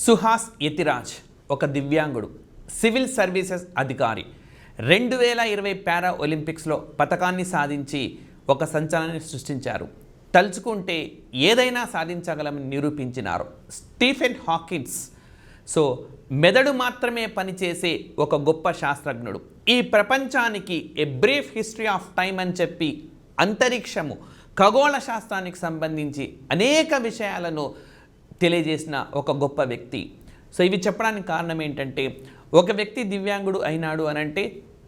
సుహాస్ యతిరాజ్ ఒక దివ్యాంగుడు, civil services అధికారి. 2020 పారా ఒలింపిక్స్లో పతకాన్ని సాధించి ఒక సంచలనాన్ని సృష్టించారు. తలుచుకుంటే ఏదైనా సాధించగలమని నిరూపించినారు. స్టీఫెన్ హాకిన్స్ మెదడు మాత్రమే పనిచేసే ఒక గొప్ప శాస్త్రజ్ఞుడు. ఈ ప్రపంచానికి a brief history of time అని చెప్పి అంతరిక్షము, ఖగోళ శాస్త్రానికి సంబంధించి అనేక విషయాలను తెలియజేసిన ఒక గొప్ప వ్యక్తి. ఇవి చెప్పడానికి కారణం ఏంటంటే, ఒక వ్యక్తి దివ్యాంగుడు అయినాడు అని అంటే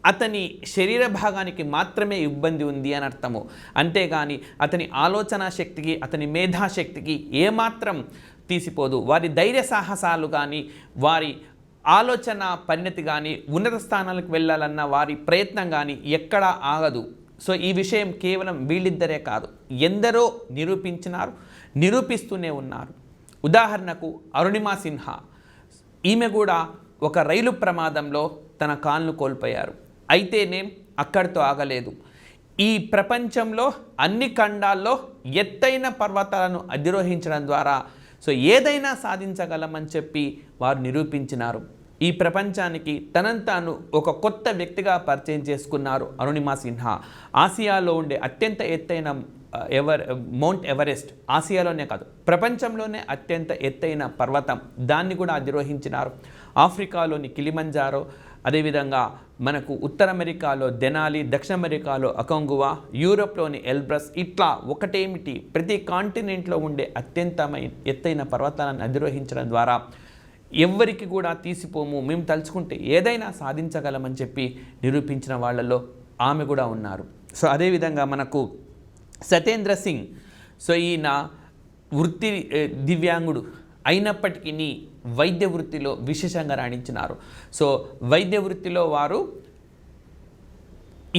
అతని శరీర భాగానికి మాత్రమే ఇబ్బంది ఉంది అని అర్థము. అంతేగాని అతని ఆలోచన శక్తికి, అతని మేధాశక్తికి ఏమాత్రం తీసిపోదు. వారి ధైర్య సాహసాలు కానీ, వారి ఆలోచన పరిణతి కానీ, ఉన్నత స్థానాలకు వెళ్ళాలన్న వారి ప్రయత్నం కానీ ఎక్కడా ఆగదు. ఈ విషయం కేవలం వీళ్ళిద్దరే కాదు, ఎందరో నిరూపించినారు, నిరూపిస్తూనే ఉన్నారు. ఉదాహరణకు అరుణిమా సిన్హా, ఈమె కూడా ఒక రైలు ప్రమాదంలో తన కాళ్ళను కోల్పోయారు. అయితేనే అక్కడితో ఆగలేదు. ఈ ప్రపంచంలో అన్ని ఖండాల్లో ఎత్తైన పర్వతాలను అధిరోహించడం ద్వారా ఏదైనా సాధించగలమని చెప్పి వారు నిరూపించినారు. ఈ ప్రపంచానికి తనను తాను ఒక కొత్త వ్యక్తిగా పరిచయం చేసుకున్నారు అరుణిమా సిన్హా. ఆసియాలో ఉండే అత్యంత ఎత్తైన మౌంట్ ఎవరెస్ట్, ఆసియాలోనే కాదు ప్రపంచంలోనే అత్యంత ఎత్తైన పర్వతం, దాన్ని కూడా అధిరోహించినారు. ఆఫ్రికాలోని కిలిమంజారో, అదేవిధంగా మనకు ఉత్తర అమెరికాలో దెనాలి, దక్షిణ అమెరికాలో అకొంగువా, యూరోప్లోని ఎల్బ్రస్, ఇట్లా ఒకటేమిటి ప్రతి కాంటినెంట్లో ఉండే ఎత్తైన పర్వతాలను అధిరోహించడం ద్వారా ఎవ్వరికి కూడా తీసిపోము, మేము తలుచుకుంటే ఏదైనా సాధించగలమని చెప్పి నిరూపించిన వాళ్ళలో ఆమె కూడా ఉన్నారు. అదేవిధంగా మనకు సత్యేంద్ర సింగ్, ఈయన వృత్తి దివ్యాంగుడు అయినప్పటికీ వైద్య వృత్తిలో విశేషంగా రాణించినారు. వైద్య వృత్తిలో వారు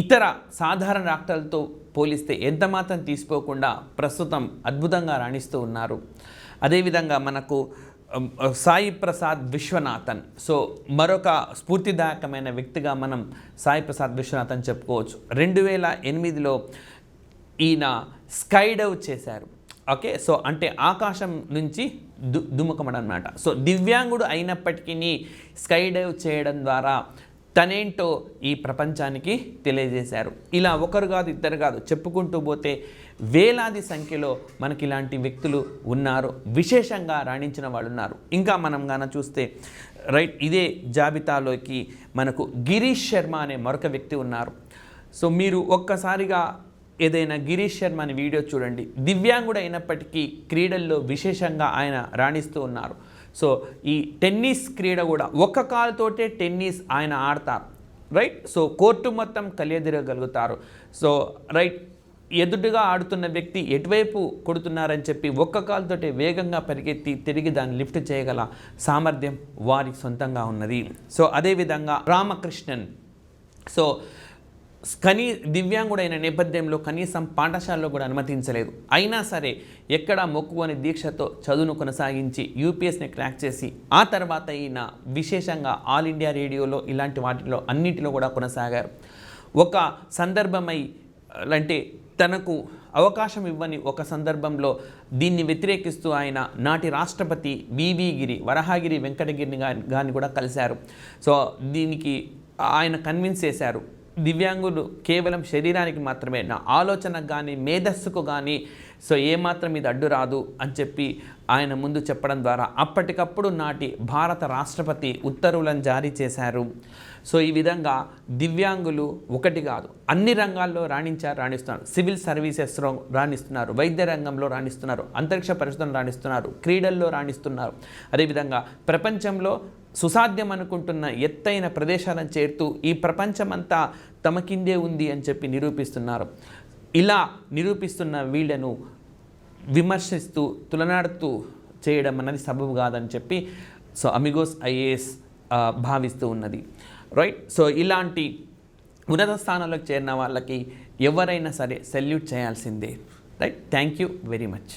ఇతర సాధారణ డాక్టర్లతో పోలిస్తే ఎంత మాత్రం తీసిపోకుండా ప్రస్తుతం అద్భుతంగా రాణిస్తూ ఉన్నారు. అదేవిధంగా మనకు సాయి ప్రసాద్ విశ్వనాథన్, మరొక స్ఫూర్తిదాయకమైన వ్యక్తిగా మనం సాయి ప్రసాద్ విశ్వనాథన్ చెప్పుకోవచ్చు. 2008లో ఈయన స్కై డైవ్ చేశారు. ఓకే, అంటే ఆకాశం నుంచి దుముకమడం అన్నమాట. దివ్యాంగుడు అయినప్పటికీ స్కై డైవ్ చేయడం ద్వారా తనేంటో ఈ ప్రపంచానికి తెలియజేశారు. ఇలా ఒకరు కాదు, ఇద్దరు కాదు, చెప్పుకుంటూ పోతే వేలాది సంఖ్యలో మనకి ఇలాంటి వ్యక్తులు ఉన్నారు, విశేషంగా రాణించిన వాళ్ళు ఉన్నారు. ఇంకా మనం గాన చూస్తే ఇదే జాబితాలోకి మనకు గిరీష్ శర్మ అనే మరొక వ్యక్తి ఉన్నారు. మీరు ఒక్కసారిగా ఏదైనా గిరీష్ శర్మ అనే వీడియో చూడండి. దివ్యాంగుడు అయినప్పటికీ క్రీడల్లో విశేషంగా ఆయన రాణిస్తూ ఉన్నారు. ఈ టెన్నిస్ క్రీడ కూడా ఒక్క కాలుతోటే టెన్నిస్ ఆయన ఆడతారు. కోర్టు మొత్తం కలియదిరగలుగుతారు. ఎదుటిగా ఆడుతున్న వ్యక్తి ఎటువైపు కొడుతున్నారని చెప్పి ఒక్క కాలుతోటే వేగంగా పరిగెత్తి తిరిగి దాన్ని లిఫ్ట్ చేయగల సామర్థ్యం వారికి సొంతంగా ఉన్నది. అదేవిధంగా రామకృష్ణన్, దివ్యాంగుడైన నేపథ్యంలో కనీసం పాఠశాలలో కూడా అనుమతించలేదు. అయినా సరే ఎక్కడా మొక్కుకొని దీక్షతో చదువును కొనసాగించి యూపీఎస్ని క్రాక్ చేసి ఆ తర్వాత ఈయన విశేషంగా ఆల్ ఇండియా రేడియోలో ఇలాంటి వాటిలో అన్నిటిలో కూడా కొనసాగారు. ఒక సందర్భమై అంటే తనకు అవకాశం ఇవ్వని ఒక సందర్భంలో దీన్ని వ్యతిరేకిస్తూ ఆయన నాటి రాష్ట్రపతి వివి వరహాగిరి వెంకటగిరిని గారిని కూడా కలిశారు. దీనికి ఆయన కన్విన్స్ చేశారు, దివ్యాంగులు కేవలం శరీరానికి మాత్రమే, నా ఆలోచనకు కానీ మేధస్సుకు కానీ ఏమాత్రం ఇది అడ్డు రాదు అని చెప్పి ఆయన ముందు చెప్పడం ద్వారా అప్పటికప్పుడు నాటి భారత రాష్ట్రపతి ఉత్తర్వులను జారీ చేశారు. ఈ విధంగా దివ్యాంగులు ఒకటి కాదు, అన్ని రంగాల్లో రాణిస్తున్నారు. సివిల్ సర్వీసెస్లో రాణిస్తున్నారు, వైద్య రంగంలో రాణిస్తున్నారు, అంతరిక్ష పరిశోధనలో రాణిస్తున్నారు, క్రీడల్లో రాణిస్తున్నారు. అదేవిధంగా ప్రపంచంలో సుసాధ్యం అనుకుంటున్న ఎత్తైన ప్రదేశాలను చేరుతూ ఈ ప్రపంచమంతా తమ కిందే ఉంది అని చెప్పి నిరూపిస్తున్నారు. ఇలా నిరూపిస్తున్న వీళ్ళను విమర్శిస్తూ తులనాడుతూ చేయడం అన్నది సబబు కాదని చెప్పి అమిగోస్ ఐఏఎస్ భావిస్తూ ఉన్నది. ఇలాంటి ఉన్నత స్థానాలకు చేరిన వాళ్ళకి ఎవరైనా సరే సెల్యూట్ చేయాల్సిందే. Thank you very much.